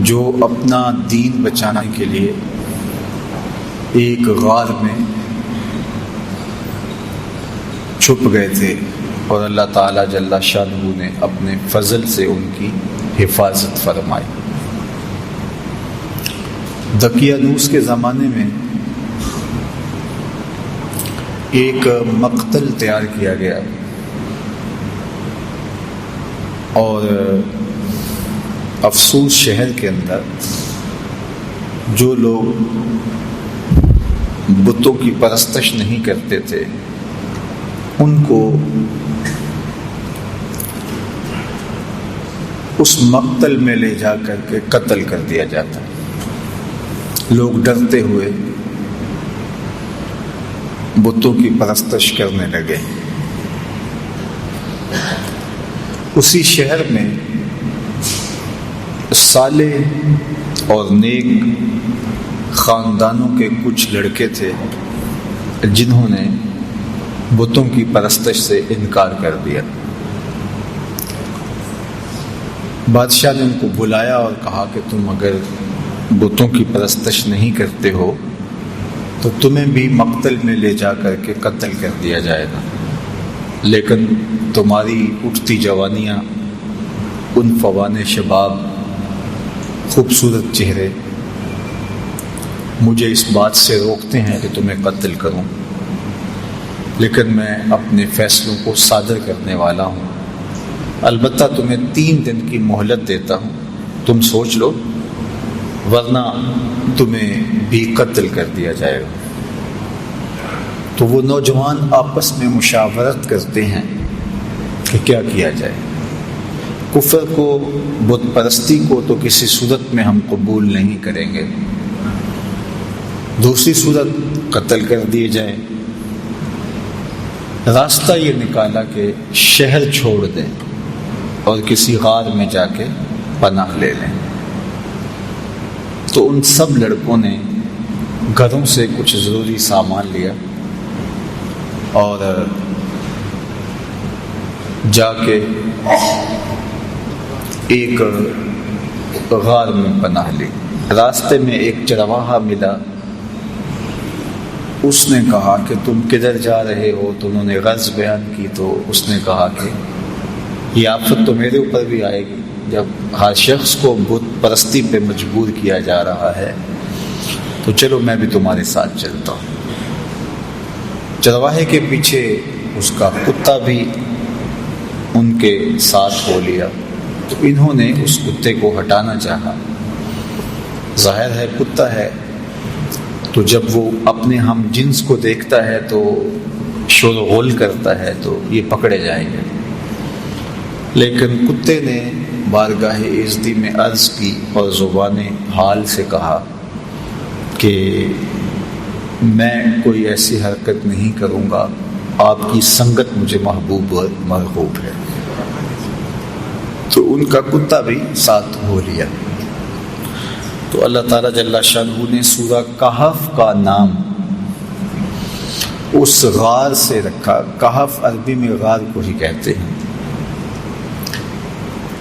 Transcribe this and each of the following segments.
جو اپنا دین بچانے کے لیے ایک غار میں چھپ گئے تھے اور اللہ تعالیٰ جل شانہ نے اپنے فضل سے ان کی حفاظت فرمائی۔ دقیانوس کے زمانے میں ایک مقتل تیار کیا گیا اور افسوس شہر کے اندر جو لوگ بتوں کی پرستش نہیں کرتے تھے ان کو اس مقتل میں لے جا کر کے قتل کر دیا جاتا۔ لوگ ڈرتے ہوئے بتوں کی پرستش کرنے لگے۔ اسی شہر میں صالح اور نیک خاندانوں کے کچھ لڑکے تھے جنہوں نے بتوں کی پرستش سے انکار کر دیا۔ بادشاہ نے ان کو بلایا اور کہا کہ تم اگر بتوں کی پرستش نہیں کرتے ہو تو تمہیں بھی مقتل میں لے جا کر کے قتل کر دیا جائے گا، لیکن تمہاری اٹھتی جوانیاں، ان فوان شباب، خوبصورت چہرے مجھے اس بات سے روکتے ہیں کہ تمہیں قتل کروں، لیکن میں اپنے فیصلوں کو صادر کرنے والا ہوں۔ البتہ تمہیں 3 دن کی مہلت دیتا ہوں، تم سوچ لو، ورنہ تمہیں بھی قتل کر دیا جائے گا۔ تو وہ نوجوان آپس میں مشاورت کرتے ہیں کہ کیا کیا جائے۔ کفر کو، بت پرستی کو تو کسی صورت میں ہم قبول نہیں کریں گے، دوسری صورت قتل کر دیے جائیں۔ راستہ یہ نکالا کہ شہر چھوڑ دیں اور کسی غار میں جا کے پناہ لے لیں۔ تو ان سب لڑکوں نے گھروں سے کچھ ضروری سامان لیا اور جا کے ایک غار میں پناہ لی۔ راستے میں ایک چرواہا ملا، اس نے کہا کہ تم کدھر جا رہے ہو؟ تو انہوں نے غرض بیان کی، تو اس نے کہا کہ یہ آفت تو میرے اوپر بھی آئے گی جب ہر شخص کو بت پرستی پہ مجبور کیا جا رہا ہے، تو چلو میں بھی تمہارے ساتھ چلتا ہوں۔ چرواہے کے پیچھے اس کا کتا بھی ان کے ساتھ ہو لیا، تو انہوں نے اس کتے کو ہٹانا چاہا۔ ظاہر ہے کتا ہے تو جب وہ اپنے ہم جنس کو دیکھتا ہے تو شور و غل کرتا ہے، تو یہ پکڑے جائیں گے۔ لیکن کتے نے بارگاہ عزتی میں عرض کی اور زبان حال سے کہا کہ میں کوئی ایسی حرکت نہیں کروں گا، آپ کی سنگت مجھے محبوب اور مرغوب ہے۔ تو ان کا کتا بھی ساتھ ہو لیا۔ تو اللہ تعالیٰ جل شانہ نے سورہ کہف کا نام اس غار سے رکھا۔ کہف عربی میں غار کو ہی کہتے ہیں،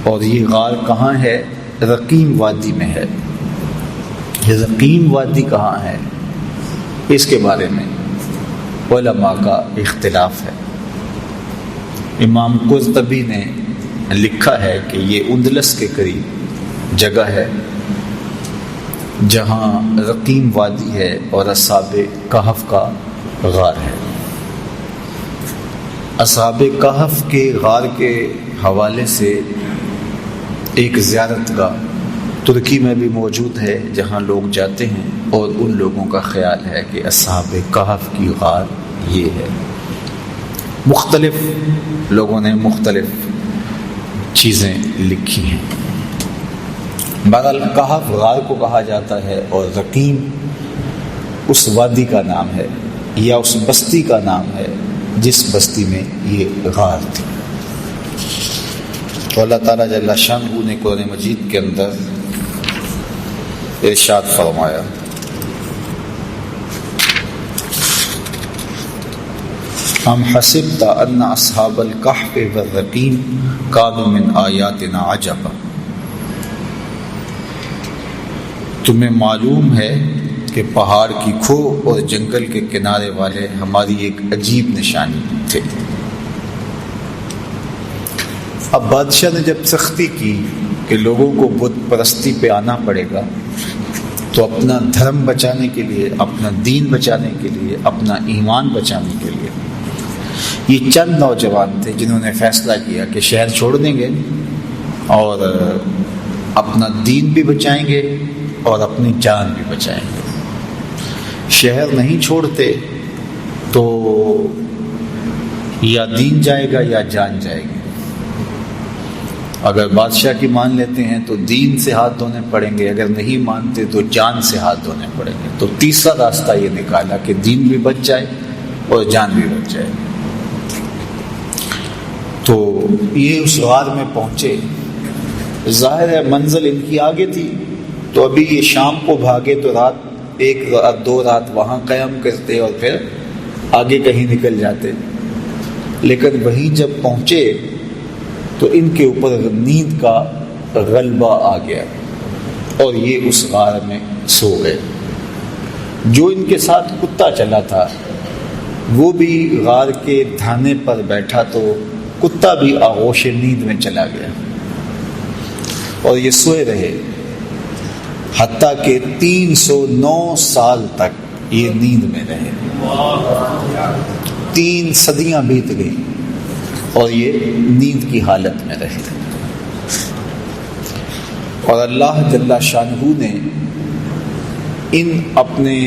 اور یہ غار کہاں ہے؟ رقیم وادی میں ہے۔ یہ رقیم وادی کہاں ہے اس کے بارے میں علماء کا اختلاف ہے۔ امام قرطبی نے لکھا ہے کہ یہ اندلس کے قریب جگہ ہے جہاں رقیم وادی ہے اور اصحاب کہف کا غار ہے۔ اصحاب کہف کے غار کے حوالے سے ایک زیارت گاہ ترکی میں بھی موجود ہے جہاں لوگ جاتے ہیں، اور ان لوگوں کا خیال ہے کہ اصحاب کہف کی غار یہ ہے۔ مختلف لوگوں نے مختلف چیزیں لکھی ہیں۔ بہرحال کہف غار کو کہا جاتا ہے، اور رقیم اس وادی کا نام ہے یا اس بستی کا نام ہے جس بستی میں یہ غار تھی۔ تو اللہ تعالیٰ جل شانہ نے قرآن مجید کے اندر ارشاد فرمایا، ام حسبت ان اصحاب الکہف والرقیم کانوا من آیاتنا عجبا۔ تمہیں معلوم ہے کہ پہاڑ کی کھو اور جنگل کے کنارے والے ہماری ایک عجیب نشانی تھے۔ اب بادشاہ نے جب سختی کی کہ لوگوں کو بت پرستی پہ آنا پڑے گا، تو اپنا دھرم بچانے کے لیے، اپنا دین بچانے کے لیے، اپنا ایمان بچانے کے لیے یہ چند نوجوان تھے جنہوں نے فیصلہ کیا کہ شہر چھوڑ دیں گے اور اپنا دین بھی بچائیں گے اور اپنی جان بھی بچائیں گے۔ شہر نہیں چھوڑتے تو یا دین جائے گا یا جان جائے گی۔ اگر بادشاہ کی مان لیتے ہیں تو دین سے ہاتھ دھونے پڑیں گے، اگر نہیں مانتے تو جان سے ہاتھ دھونے پڑیں گے۔ تو تیسرا راستہ یہ نکالا کہ دین بھی بچ جائے اور جان بھی بچ جائے۔ تو یہ اس غار میں پہنچے، ظاہر ہے منزل ان کی آگے تھی، تو ابھی یہ شام کو بھاگے تو رات 1 رات 2 رات وہاں قیام کرتے اور پھر آگے کہیں نکل جاتے۔ لیکن وہیں جب پہنچے تو ان کے اوپر نیند کا غلبہ آ گیا اور یہ اس غار میں سو گئے۔ جو ان کے ساتھ کتا چلا تھا وہ بھی غار کے دھانے پر بیٹھا، تو کتا بھی آغوش نیند میں چلا گیا اور یہ سوئے رہے، حتیٰ کہ 309 سال تک یہ نیند میں رہے۔ 3 صدیاں بیت گئی اور یہ نیند کی حالت میں رہے۔ اور اللہ جل شانہ نے ان اپنے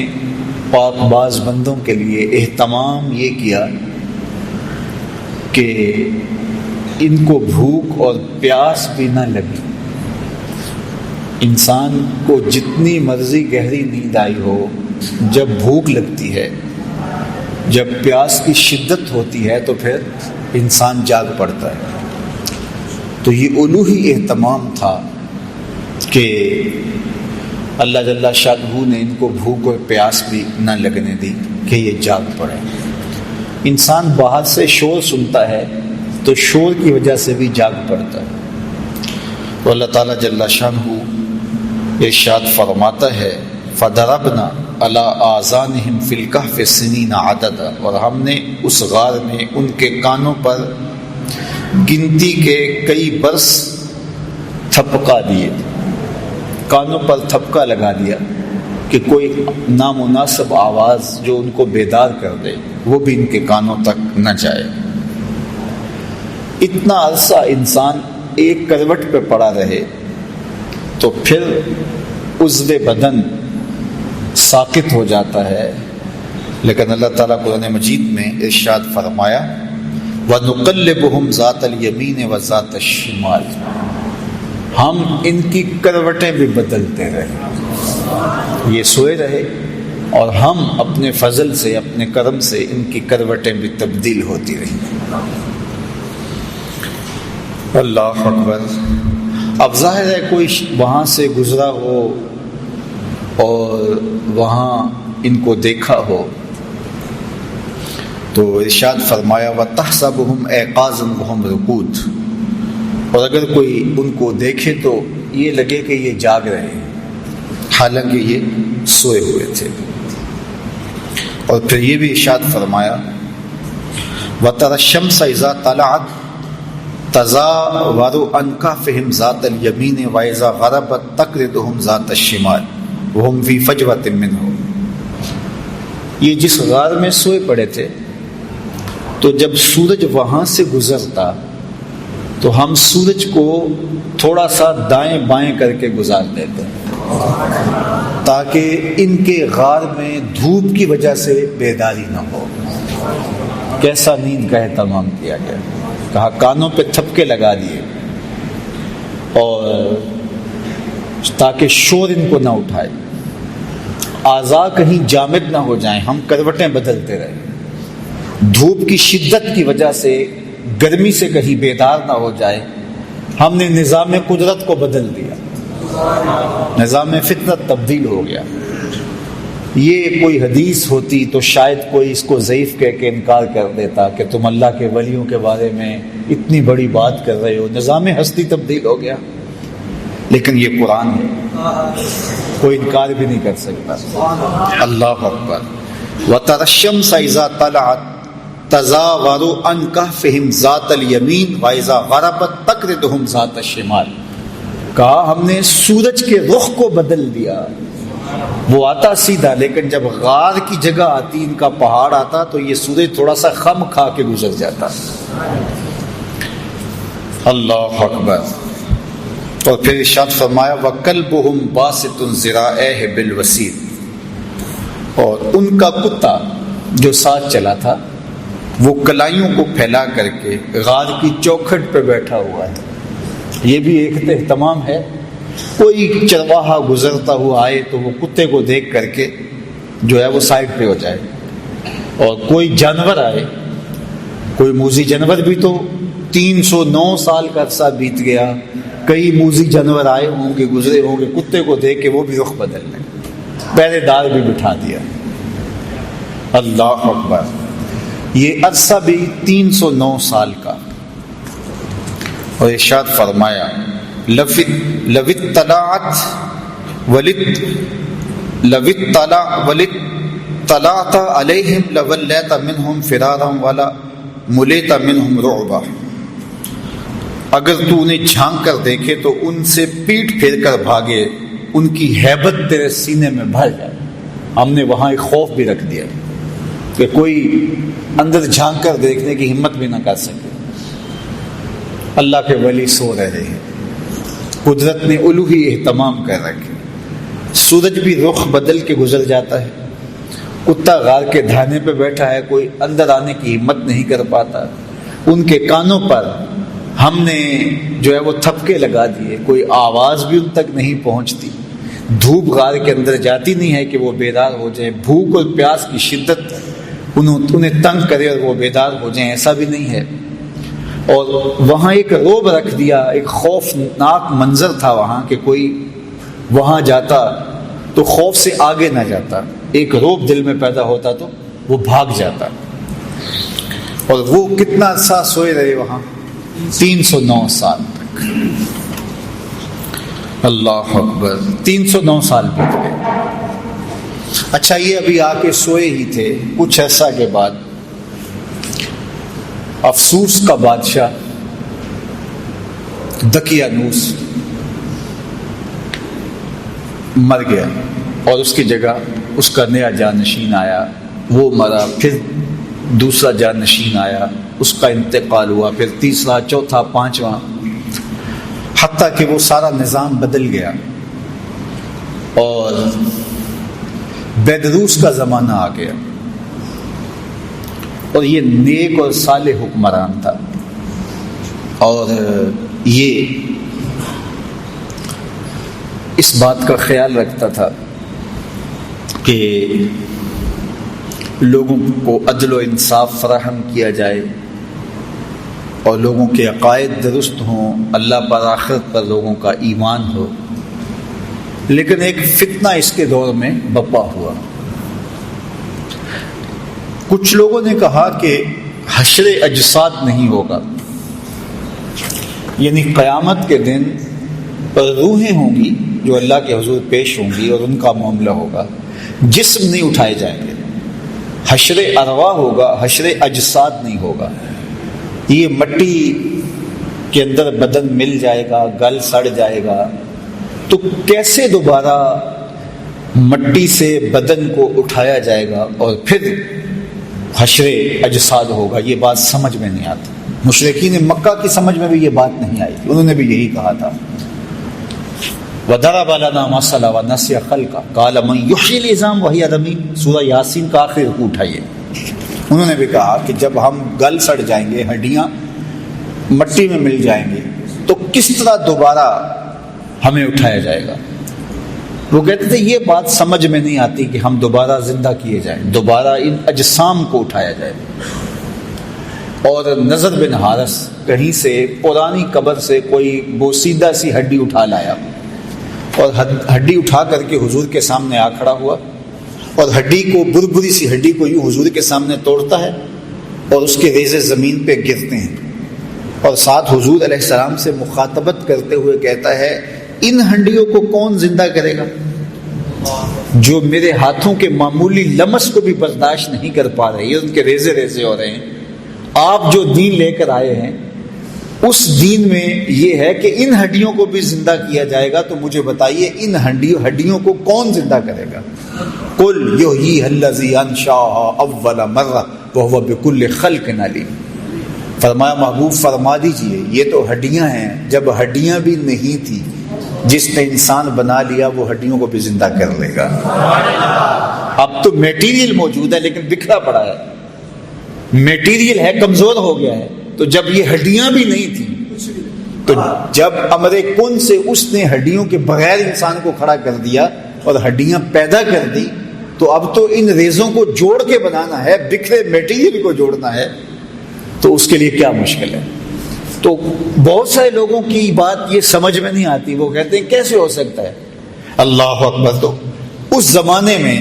پاک باز بندوں کے لیے اہتمام یہ کیا کہ ان کو بھوک اور پیاس بھی نہ لگی۔ انسان کو جتنی مرضی گہری نیند آئی ہو، جب بھوک لگتی ہے، جب پیاس کی شدت ہوتی ہے تو پھر انسان جاگ پڑتا ہے۔ تو یہ الوہی اہتمام تھا کہ اللہ جل شانہ نے ان کو بھوک اور پیاس بھی نہ لگنے دی کہ یہ جاگ پڑے۔ انسان باہر سے شور سنتا ہے تو شور کی وجہ سے بھی جاگ پڑتا ہے۔ تو اللہ تعالیٰ جل شانہ ارشاد فرماتا ہے فَضَرَبْنَا عَلَىٰ آذَانِهِمْ فِي الْكَهْفِ سِنِينَ عَدَدًا، اور ہم نے اس غار میں ان کے کانوں پر گنتی کے کئی برس تھپکا دیے، کانوں پر تھپکا لگا دیا کہ کوئی نامناسب آواز جو ان کو بیدار کر دے وہ بھی ان کے کانوں تک نہ جائے۔ اتنا عرصہ انسان ایک کروٹ پہ پڑا رہے تو پھر عضو بدن ساقط ہو جاتا ہے، لیکن اللہ تعالیٰ قرآن مجید میں ارشاد فرمایا وَنُقَلِّبُهُمْ ذَاتَ الْيَمِينِ وَذَاتَ الشِّمَالِ، ہم ان کی کروٹیں بھی بدلتے رہے۔ یہ سوئے رہے اور ہم اپنے فضل سے، اپنے کرم سے ان کی کروٹیں بھی تبدیل ہوتی رہیں۔ اللہ اکبر۔ اب ظاہر ہے کوئی وہاں سے گزرا ہو اور وہاں ان کو دیکھا ہو تو ارشاد فرمایا وَتَحْسَبُهُمْ أَيْقَاظًا وَهُمْ رُقُودٌ، اور اگر کوئی ان کو دیکھے تو یہ لگے کہ یہ جاگ رہے ہیں حالانکہ یہ سوئے ہوئے تھے۔ اور پھر یہ بھی ارشاد فرمایا وَتَرَى الشَّمْسَ إِذَا طَلَعَتْ تَزَاوَرُ عَنْ كَهْفِهِمْ ذَاتَ الْيَمِينِ وَإِذَا غَرَبَتْ تَقْرِضُهُمْ ذَاتَ الشِّمَالِ وَهُمْ فِي فَجْوَةٍ مِّنْهُ۔ یہ جس غار میں سوئے پڑے تھے تو جب سورج وہاں سے گزرتا تو ہم سورج کو تھوڑا سا دائیں بائیں کر کے گزار دیتے تاکہ ان کے غار میں دھوپ کی وجہ سے بیداری نہ ہو۔ کیسا نیند کا اہتمام کیا گیا، کہا کانوں پہ تھپکے لگا دیے اور تاکہ شور ان کو نہ اٹھائے، اعضاء کہیں جامد نہ ہو جائیں، ہم کروٹیں بدلتے رہے، دھوپ کی شدت کی وجہ سے گرمی سے کہیں بیدار نہ ہو جائے، ہم نے نظام قدرت کو بدل دیا، نظام فطرت تبدیل ہو گیا۔ یہ کوئی حدیث ہوتی تو شاید کوئی اس کو ضعیف کہہ کے انکار کر دیتا کہ تم اللہ کے ولیوں کے بارے میں اتنی بڑی بات کر رہے ہو، نظام ہستی تبدیل ہو گیا۔ لیکن یہ قرآن ہے، کوئی انکار بھی نہیں کر سکتا۔ اللہ اکبر۔ وَتَرَى الشَّمْسَ إِذَا طَلَعَتْ تَزَاوَرُ عَنْ كَهْفِهِمْ ذَاتَ الْيَمِينِ وَإِذَا غَرَبَتْ تَقْرِضُهُمْ ذَاتَ الشِّمَالِ۔ کہا ہم نے سورج کے رخ کو بدل دیا، وہ آتا سیدھا، لیکن جب غار کی جگہ آتی، ان کا پہاڑ آتا، تو یہ سورج تھوڑا سا خم کھا کے گزر جاتا۔ اللہ اکبر۔ اور پھر ارشاد فرمایا وَكَلْبُهُمْ بَاسِطٌ ذِرَاعَيْهِ بِالْوَسِيدِ، اور ان کا کتا جو ساتھ چلا تھا وہ کلائیوں کو پھیلا کر کے غار کی چوکھٹ پہ بیٹھا ہوا ہے۔ یہ بھی ایک اہتمام ہے، کوئی چرواہا گزرتا ہوا آئے تو وہ کتے کو دیکھ کر کے جو ہے وہ سائڈ پہ ہو جائے، اور کوئی جانور آئے، کوئی موذی جانور بھی تو 309 سال کا عرصہ بیت گیا، کئی موذی جانور آئے ہوں گے، گزرے ہوں گے، کتے کو دیکھ کے وہ بھی رخ بدل لیں، پہرے دار بھی بٹھا دیا۔ اللہ اکبر۔ یہ عرصہ بھی 309 سال کا۔ اور ارشاد فرمایا لَوِ اطَّلَعْتَ عَلَيْهِمْ لَوَلَّيْتَ مِنْهُمْ فِرَارًا وَلَمُلِئْتَ مِنْهُمْ رُعْبًا۔ اگر تو انہیں جھانک کر دیکھے تو ان سے پیٹ پھیر کر بھاگے، ان کی ہیبت تیرے سینے میں بھر جائے۔ ہم نے وہاں ایک خوف بھی رکھ دیا کہ کوئی اندر جھانک کر دیکھنے کی ہمت بھی نہ کر سکے۔ اللہ کے ولی سو رہے ہیں، قدرت نے الوہی اہتمام کر رکھے، سورج بھی رخ بدل کے گزر جاتا ہے، کتا غار کے دھانے پہ بیٹھا ہے، کوئی اندر آنے کی ہمت نہیں کر پاتا، ان کے کانوں پر ہم نے جو ہے وہ تھپکے لگا دیے، کوئی آواز بھی ان تک نہیں پہنچتی، دھوپ غار کے اندر جاتی نہیں ہے کہ وہ بیدار ہو جائیں، بھوک اور پیاس کی شدت انہیں تنگ کرے اور وہ بیدار ہو جائیں، ایسا بھی نہیں ہے۔ اور وہاں ایک رعب رکھ دیا، ایک خوفناک منظر تھا وہاں کہ کوئی وہاں جاتا تو خوف سے آگے نہ جاتا، ایک رعب دل میں پیدا ہوتا تو وہ بھاگ جاتا۔ اور وہ کتنا عرصہ سوئے رہے وہاں؟ 309 سال تک۔ اللہ اکبر۔ 309 سال بیت گئے۔ اچھا، یہ ابھی آ کے سوئے ہی تھے، کچھ عرصہ کے بعد افسوس کا بادشاہ دقیانوس مر گیا، اور اس کی جگہ اس کا نیا جانشین آیا، وہ مرا، پھر دوسرا جانشین آیا، اس کا انتقال ہوا، پھر تیسرا، چوتھا، پانچواں، حتیٰ کہ وہ سارا نظام بدل گیا اور بیدروس کا زمانہ آ گیا، اور یہ نیک اور صالح حکمران تھا، اور یہ اس بات کا خیال رکھتا تھا کہ لوگوں کو عدل و انصاف فراہم کیا جائے اور لوگوں کے عقائد درست ہوں، اللہ پر آخرت پر لوگوں کا ایمان ہو۔ لیکن ایک فتنہ اس کے دور میں بپا ہوا۔ کچھ لوگوں نے کہا کہ حشر اجساد نہیں ہوگا، یعنی قیامت کے دن روحیں ہوں گی جو اللہ کے حضور پیش ہوں گی اور ان کا معاملہ ہوگا، جسم نہیں اٹھائے جائیں گے، حشر ارواح ہوگا، حشر اجساد نہیں ہوگا۔ یہ مٹی کے اندر بدن مل جائے گا، گل سڑ جائے گا، تو کیسے دوبارہ مٹی سے بدن کو اٹھایا جائے گا اور پھر حشر اجساد ہوگا؟ یہ بات سمجھ میں نہیں آتی۔ مشرکین مکہ کی سمجھ میں بھی یہ بات نہیں آئی، انہوں نے بھی یہی کہا تھا وَضَرَبَ لَنَا مَثَلًا وَنَسِيَ خَلْقَهُ قَالَ مَن يُحْيِي الْعِظَامَ وَهِيَ رَمِيمٌ۔ سورہ یاسین کا آخری رکوع اٹھائیے۔ انہوں نے بھی کہا کہ جب ہم گل سڑ جائیں گے، ہڈیاں مٹی میں مل جائیں گے، تو کس طرح دوبارہ ہمیں اٹھایا جائے گا؟ وہ کہتے تھے یہ بات سمجھ میں نہیں آتی کہ ہم دوبارہ زندہ کیے جائیں، دوبارہ ان اجسام کو اٹھایا جائے۔ اور نضر بن حارث کہیں سے پرانی قبر سے کوئی بوسیدہ سی ہڈی اٹھا لایا، اور ہڈی اٹھا کر کے حضور کے سامنے آ کھڑا ہوا، اور ہڈی کو، بربری سی ہڈی کو یوں حضور کے سامنے توڑتا ہے اور اس کے ریزے زمین پہ گرتے ہیں، اور ساتھ حضور علیہ السلام سے مخاطبت کرتے ہوئے کہتا ہے ان ہڈیوں کو کون زندہ کرے گا جو میرے ہاتھوں کے معمولی لمس کو بھی برداشت نہیں کر پا رہے، ان کے ریزے ریزے ہو رہے ہیں۔ آپ جو دین لے کر آئے ہیں اس دین میں یہ ہے کہ ان ہڈیوں کو بھی زندہ کیا جائے گا، تو مجھے بتائیے ان ہڈیوں کو کون زندہ کرے گا؟ قل یحییھا الذی انشأھا اول مرہ وہو بکل خلق علیم۔ فرمایا محبوب فرما دیجئے یہ تو ہڈیاں ہیں، جب ہڈیاں بھی نہیں تھی جس نے انسان بنا لیا وہ ہڈیوں کو بھی زندہ کر لے گا۔ اب تو میٹیریل موجود ہے لیکن بکھرا پڑا ہے، میٹیریل ہے کمزور ہو گیا ہے، تو جب یہ ہڈیاں بھی نہیں تھیں تو جب امر کن سے اس نے ہڈیوں کے بغیر انسان کو کھڑا کر دیا اور ہڈیاں پیدا کر دی، تو اب تو ان ریزوں کو جوڑ کے بنانا ہے، بکھرے میٹیریل کو جوڑنا ہے، تو اس کے لیے کیا مشکل ہے؟ تو بہت سارے لوگوں کی بات یہ سمجھ میں نہیں آتی، وہ کہتے ہیں کیسے ہو سکتا ہے؟ اللہ اکبر۔ تو اس زمانے میں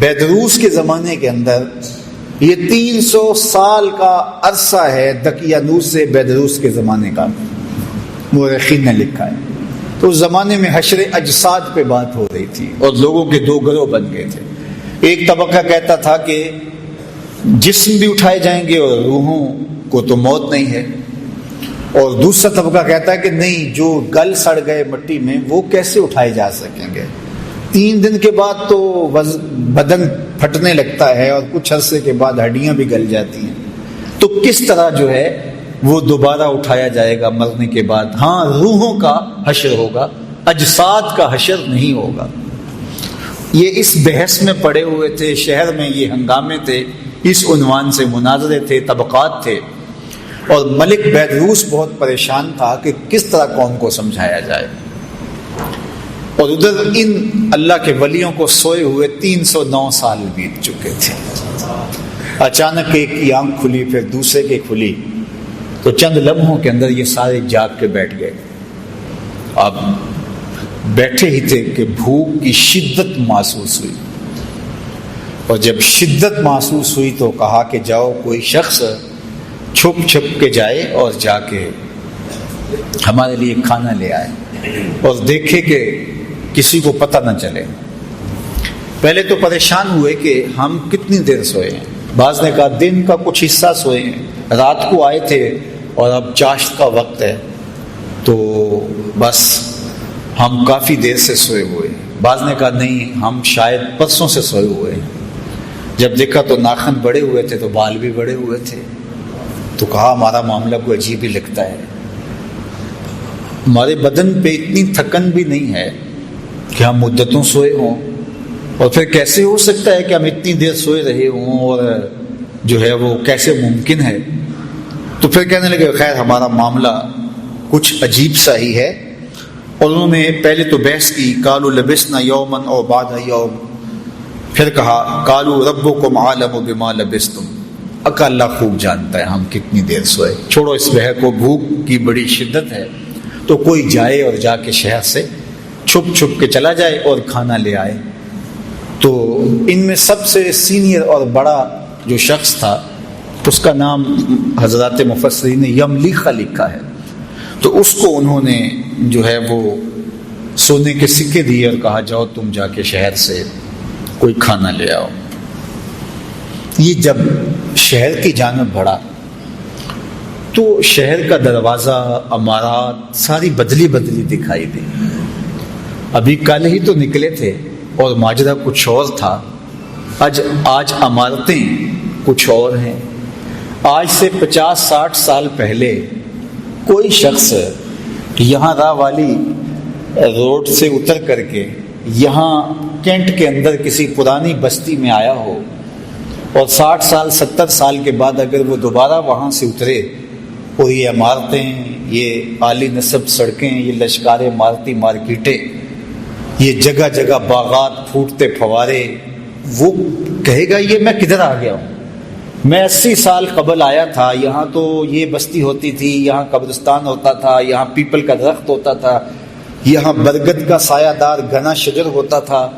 بیدروس کے زمانے کے اندر یہ 300 سال کا عرصہ ہے دقیانوس سے بیدروس کے زمانے کا، مورخین نے لکھا ہے۔ تو اس زمانے میں حشر اجساد پہ بات ہو رہی تھی اور لوگوں کے دو گروہ بن گئے تھے۔ ایک طبقہ کہتا تھا کہ جسم بھی اٹھائے جائیں گے اور روحوں کو تو موت نہیں ہے، اور دوسرا طبقہ کہتا ہے کہ نہیں، جو گل سڑ گئے مٹی میں وہ کیسے اٹھائے جا سکیں گے؟ 3 دن کے بعد تو بدن پھٹنے لگتا ہے اور کچھ عرصے کے بعد ہڈیاں بھی گل جاتی ہیں، تو کس طرح جو ہے وہ دوبارہ اٹھایا جائے گا مرنے کے بعد؟ ہاں، روحوں کا حشر ہوگا، اجساد کا حشر نہیں ہوگا۔ یہ اس بحث میں پڑے ہوئے تھے، شہر میں یہ ہنگامے تھے، اس عنوان سے مناظرے تھے، طبقات تھے، اور ملک بیدروس بہت پریشان تھا کہ کس طرح قوم کو سمجھایا جائے۔ اور ادھر ان اللہ کے ولیوں کو سوئے ہوئے 309 سال بیت چکے تھے۔ اچانک ایک کی آنکھ کھلی، پھر دوسرے کی کھلی، تو چند لمحوں کے اندر یہ سارے جاگ کے بیٹھ گئے۔ اب بیٹھے ہی تھے کہ بھوک کی شدت محسوس ہوئی، اور جب شدت محسوس ہوئی تو کہا کہ جاؤ کوئی شخص چھپ چھپ کے جائے اور جا کے ہمارے لیے کھانا لے آئے اور دیکھے کہ کسی کو پتہ نہ چلے۔ پہلے تو پریشان ہوئے کہ ہم کتنی دیر سوئے ہیں، بعض نے کہا دن کا کچھ حصہ سوئے ہیں، رات کو آئے تھے اور اب چاشت کا وقت ہے تو بس ہم کافی دیر سے سوئے ہوئے ہیں۔ بعض نے کہا نہیں، ہم شاید پرسوں سے سوئے ہوئے ہیں۔ جب دیکھا تو ناخن بڑے ہوئے تھے تو بال بھی بڑے ہوئے تھے، تو کہا ہمارا معاملہ کو عجیب ہی لگتا ہے، ہمارے بدن پہ اتنی تھکن بھی نہیں ہے کہ ہم مدتوں سوئے ہوں، اور پھر کیسے ہو سکتا ہے کہ ہم اتنی دیر سوئے رہے ہوں، اور جو ہے وہ کیسے ممکن ہے؟ تو پھر کہنے لگے خیر ہمارا معاملہ کچھ عجیب سا ہی ہے، اور انہوں نے پہلے تو بحث کی، قالوا لبسنا یوما او بعد یوم، پھر کہا قالوا ربکم عالم بما لبستم، اللہ خوب جانتا ہے ہم کتنی دیر سوئے، چھوڑو اس بحث کو، بھوک کی بڑی شدت ہے، تو کوئی جائے اور جا کے شہر سے چھپ چھپ کے چلا جائے اور کھانا لے آئے۔ تو ان میں سب سے سینئر اور بڑا جو شخص تھا اس کا نام حضرات مفسرین نے یملیخہ لکھا ہے، تو اس کو انہوں نے جو ہے وہ سونے کے سکے دیے اور کہا جاؤ تم جا کے شہر سے کوئی کھانا لے آؤ۔ یہ جب شہر کی جانب بڑھا تو شہر کا دروازہ، عمارات ساری بدلی بدلی دکھائی دی۔ ابھی کل ہی تو نکلے تھے اور ماجرا کچھ اور تھا، آج عمارتیں کچھ اور ہیں۔ آج سے 50-60 سال پہلے کوئی شخص یہاں راہ والی روڈ سے اتر کر کے یہاں کینٹ کے اندر کسی پرانی بستی میں آیا ہو، اور 60 سال 70 سال کے بعد اگر وہ دوبارہ وہاں سے اترے اور یہ عمارتیں، یہ عالی نصب سڑکیں، یہ لشکار عمارتی مارکیٹیں، یہ جگہ جگہ باغات، پھوٹتے پھوارے، وہ کہے گا یہ میں کدھر آ گیا ہوں؟ میں 80 سال قبل آیا تھا، یہاں تو یہ بستی ہوتی تھی، یہاں قبرستان ہوتا تھا، یہاں پیپل کا درخت ہوتا تھا، یہاں برگد کا سایہ دار گھنا شجر ہوتا تھا،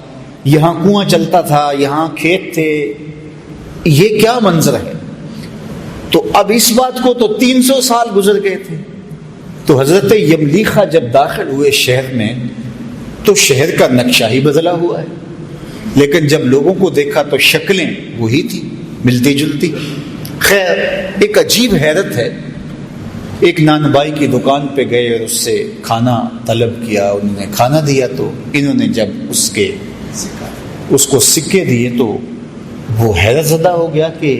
یہاں کنواں چلتا تھا، یہاں کھیت تھے، یہ کیا منظر ہے؟ تو اب اس بات کو تو 300 سال گزر گئے تھے، تو حضرت یملیخا جب داخل ہوئے شہر میں تو شہر کا نقشہ ہی بدلا ہوا ہے، لیکن جب لوگوں کو دیکھا تو شکلیں وہی تھی، ملتی جلتی۔ خیر، ایک عجیب حیرت ہے، ایک نان بائی کی دکان پہ گئے اور اس سے کھانا طلب کیا، انہوں نے کھانا دیا تو انہوں نے جب اس کو سکے دیے تو وہ حیرت زدہ ہو گیا کہ،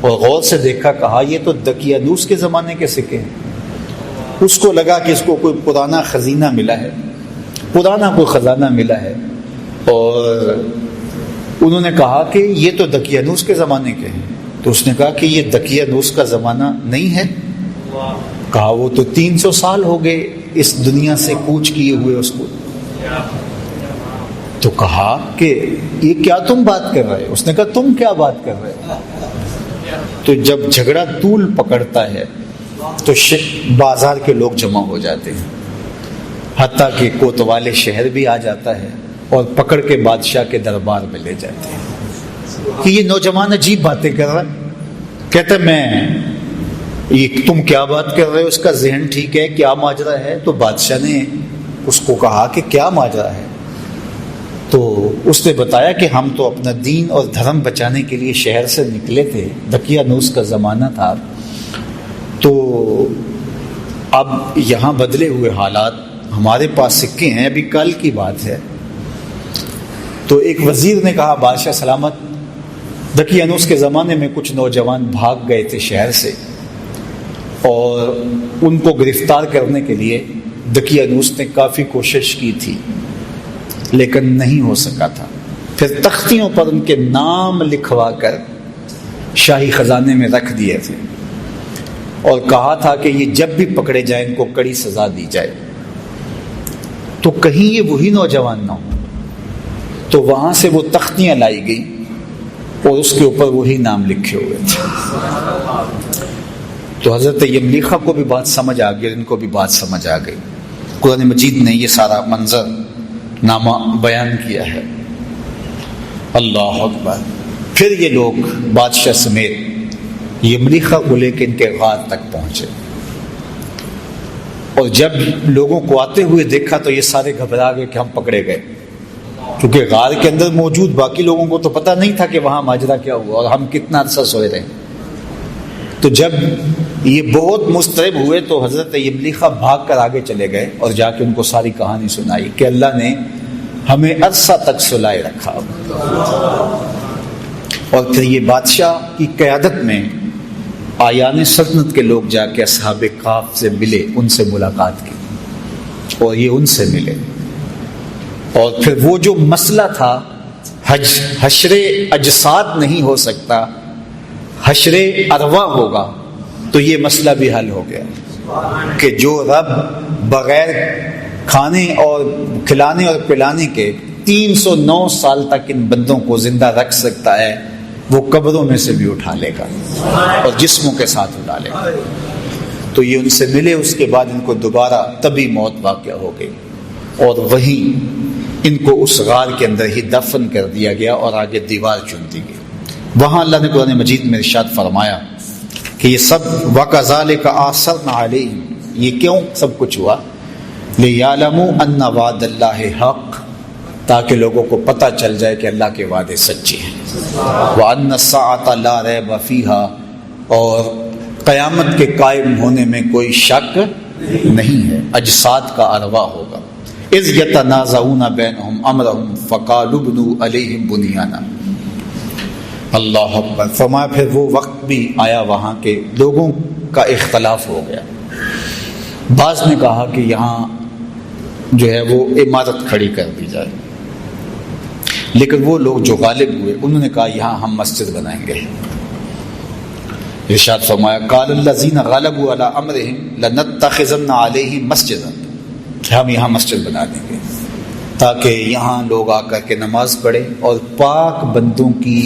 اور غور سے دیکھا، کہا یہ تو دقیانوس کے زمانے کے سکے ہیں۔ اس کو لگا کہ اس کو کوئی پرانا خزینہ ملا ہے، پرانا کوئی خزانہ ملا ہے، اور انہوں نے کہا کہ یہ تو دقیانوس کے زمانے کے ہیں۔ تو اس نے کہا کہ یہ دقیانوس کا زمانہ نہیں ہے۔ کہا وہ تو 300 سال ہو گئے اس دنیا سے کوچ کیے ہوئے اس کو۔ تو کہا کہ یہ کیا تم بات کر رہے؟ اس نے کہا تم کیا بات کر رہے؟ تو جب جھگڑا طول پکڑتا ہے تو بازار کے لوگ جمع ہو جاتے ہیں، حتیٰ کہ کوتوال شہر بھی آ جاتا ہے اور پکڑ کے بادشاہ کے دربار میں لے جاتے ہیں کہ یہ نوجوان عجیب باتیں کر رہا ہے۔ کہتے میں یہ تم کیا بات کر رہے ہو، اس کا ذہن ٹھیک ہے، کیا ماجرا ہے؟ تو بادشاہ نے اس کو کہا کہ کیا ماجرا ہے؟ تو اس نے بتایا کہ ہم تو اپنا دین اور دھرم بچانے کے لیے شہر سے نکلے تھے، دقیانوس کا زمانہ تھا، تو اب یہاں بدلے ہوئے حالات، ہمارے پاس سکے ہیں، ابھی کل کی بات ہے۔ تو ایک وزیر نے کہا بادشاہ سلامت، دقیانوس کے زمانے میں کچھ نوجوان بھاگ گئے تھے شہر سے، اور ان کو گرفتار کرنے کے لیے دقیانوس نے کافی کوشش کی تھی لیکن نہیں ہو سکا تھا۔ پھر تختیوں پر ان کے نام لکھوا کر شاہی خزانے میں رکھ دیے تھے اور کہا تھا کہ یہ جب بھی پکڑے جائیں ان کو کڑی سزا دی جائے، تو کہیں یہ وہی نوجوان نہ ہو۔ تو وہاں سے وہ تختیاں لائی گئیں اور اس کے اوپر وہی نام لکھے ہوئے تھے۔ تو حضرت یملیخا کو بھی بات سمجھ آ گئی اور ان کو بھی بات سمجھ آ گئی۔ قرآن مجید نے یہ سارا منظر نامہ بیان کیا ہے۔ اللہ اکبر۔ پھر یہ لوگ بادشاہ سمیت یملیخا کو لے کے ان کے غار تک پہنچے، اور جب لوگوں کو آتے ہوئے دیکھا تو یہ سارے گھبرا گئے کہ ہم پکڑے گئے، کیونکہ غار کے اندر موجود باقی لوگوں کو تو پتہ نہیں تھا کہ وہاں ماجرا کیا ہوا اور ہم کتنا عرصہ سوئے رہے۔ تو جب یہ بہت مضطرب ہوئے تو حضرت یملیخا بھاگ کر آگے چلے گئے اور جا کے ان کو ساری کہانی سنائی کہ اللہ نے ہمیں عرصہ تک سلائے رکھا۔ اور پھر یہ بادشاہ کی قیادت میں آیان سلطنت کے لوگ جا کے اصحاب کہف سے ملے، ان سے ملاقات کی اور یہ ان سے ملے، اور پھر وہ جو مسئلہ تھا حشر اجساد نہیں ہو سکتا، حشر ارواح ہوگا، تو یہ مسئلہ بھی حل ہو گیا کہ جو رب بغیر کھانے اور کھلانے اور پلانے کے 309 سال تک ان بندوں کو زندہ رکھ سکتا ہے، وہ قبروں میں سے بھی اٹھا لے گا اور جسموں کے ساتھ اٹھا لے گا۔ تو یہ ان سے ملے، اس کے بعد ان کو دوبارہ طبی موت واقع ہو گئی اور وہیں ان کو اس غار کے اندر ہی دفن کر دیا گیا اور آگے دیوار چن دی گئی۔ وہاں اللہ نے قرآن مجید میں ارشاد فرمایا کہ یہ سب وَكَذَلِكَ أَعْثَرْنَا عَلَيْهِمْ، یہ کیوں سب کچھ ہوا؟ لِيَعْلَمُوا أَنَّ وَعْدَ اللَّهِ حَقٌّ، تاکہ لوگوں کو پتہ چل جائے کہ اللہ کے وعدے سچے ہیں۔ وَأَنَّ السَّاعَةَ لَا رَيْبَ فِيهَا، اور قیامت کے قائم ہونے میں کوئی شک نہیں ہے، اجساد کا ارواح ہوگا۔ اِذْ يَتَنَازَعُونَ بَيْنَهُمْ أَمْرَهُمْ فَقَالُوا ابْنُوا عَلَيْهِمْ بُنْيَانًا۔ اللہ اکبر۔ فرمایا پھر وہ وقت بھی آیا وہاں کے لوگوں کا اختلاف ہو گیا، بعض نے کہا کہ یہاں جو ہے وہ عمارت کھڑی کر دی جائے، لیکن وہ لوگ جو غالب ہوئے انہوں نے کہا یہاں ہم مسجد بنائیں گے۔ ارشاد فرمایا قال الذین غلبوا علی امرهم لنتخذن علیہم مسجدا، کہ ہم یہاں مسجد بنا دیں گے تاکہ یہاں لوگ آ کر کے نماز پڑھیں اور پاک بندوں کی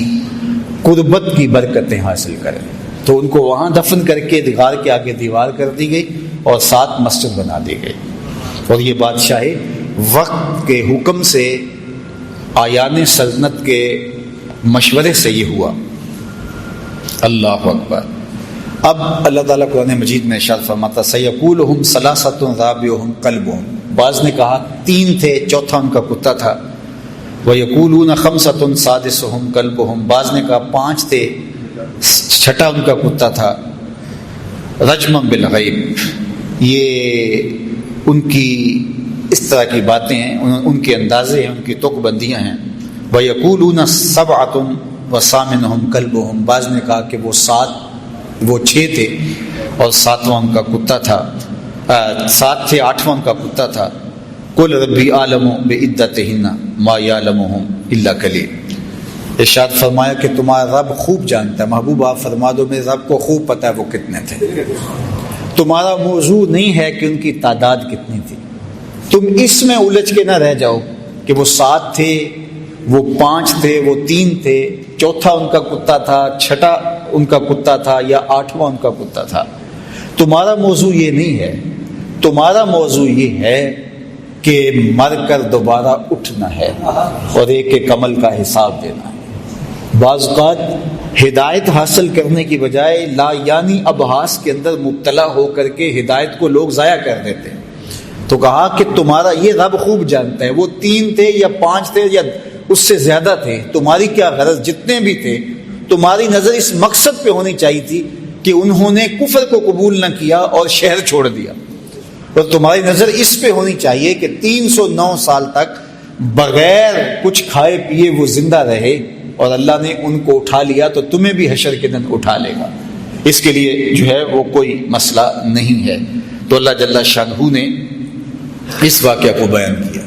قربت کی برکتیں حاصل کریں۔ تو ان کو وہاں دفن کر کے غار کے آگے دیوار کر دی گئی اور ساتھ مسجد بنا دی گئی، اور یہ بادشاہ وقت کے حکم سے، آیان سلطنت کے مشورے سے یہ ہوا۔ اللہ اکبر۔ اب اللہ تعالیٰ قرآن مجید میں ارشاد فرماتا سیقولہم ثلاثۃ رابعہم کلبہم، بعض نے کہا 3 تھے چوتھا ان کا کتا تھا، ویقولون خمسۃ سادسہم کلبہم، بعض نے کہا 5 تھے چھٹا ان کا کتا تھا، رجما بالغیب، یہ ان کی اس طرح کی باتیں ہیں، ان کے اندازے ہیں، ان کی تک بندیاں ہیں۔ ویقولون سبعۃ وثامنہم کلبہم، بعض نے کہا کہ وہ 6 تھے اور 7واں ان کا کتا تھا، 7 تھے 8واں ان کا کتا تھا۔ قل ربی اعلم بعدتہن ما یعلمہم الا قلیل، ارشاد فرمایا کہ تمہارا رب خوب جانتا ہے، محبوب آپ فرما دو میرے رب کو خوب پتہ ہے وہ کتنے تھے۔ تمہارا موضوع نہیں ہے کہ ان کی تعداد کتنی تھی، تم اس میں الجھ کے نہ رہ جاؤ کہ وہ 7 تھے، وہ 5 تھے، وہ 3 تھے، چوتھا ان کا کتا تھا، چھٹا ان کا کتا تھا یا 8واں ان کا کتا تھا۔ تمہارا موضوع یہ نہیں ہے، تمہارا موضوع یہ ہے کہ مر کر دوبارہ اٹھنا ہے اور ایک ایک عمل کا حساب دینا ہے۔ بعض اوقات ہدایت حاصل کرنے کی بجائے لا یعنی ابحاث کے اندر مبتلا ہو کر کے ہدایت کو لوگ ضائع کر دیتے ہیں۔ تو کہا کہ تمہارا یہ رب خوب جانتا ہے، وہ 3 تھے یا 5 تھے یا اس سے زیادہ تھے، تمہاری کیا غرض، جتنے بھی تھے تمہاری نظر اس مقصد پہ ہونی چاہیے تھی کہ انہوں نے کفر کو قبول نہ کیا اور شہر چھوڑ دیا، اور تمہاری نظر اس پہ ہونی چاہیے کہ 309 سال تک بغیر کچھ کھائے پیے وہ زندہ رہے اور اللہ نے ان کو اٹھا لیا تو تمہیں بھی حشر کے دن اٹھا لے گا۔ اس کے لیے جو ہے وہ کوئی مسئلہ نہیں ہے۔ تو اللہ جل شانہ نے اس واقعہ کو بیان کیا۔